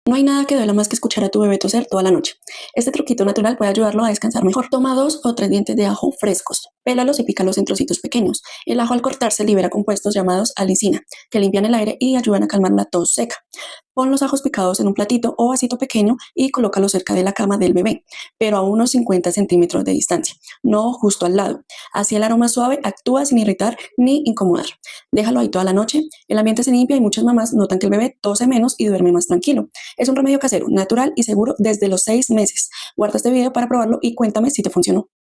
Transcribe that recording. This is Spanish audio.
No hay nada que duela más que escuchar a tu bebé toser toda la noche. Este truquito natural puede ayudarlo a descansar mejor. Toma 2 o 3 dientes de ajo frescos, pélalos y pícalos en trocitos pequeños. El ajo al cortarse libera compuestos llamados alicina, que limpian el aire y ayudan a calmar la tos seca. Pon los ajos picados en un platito o vasito pequeño y colócalos cerca de la cama del bebé, pero a unos 50 centímetros de distancia, no justo al lado. Así el aroma suave actúa sin irritar ni incomodar. Déjalo ahí toda la noche, el ambiente se limpia y muchas mamás notan que el bebé tose menos y duerme más tranquilo. Es un remedio casero, natural y seguro desde los 6 meses. Guarda este video para probarlo y cuéntame si te funcionó.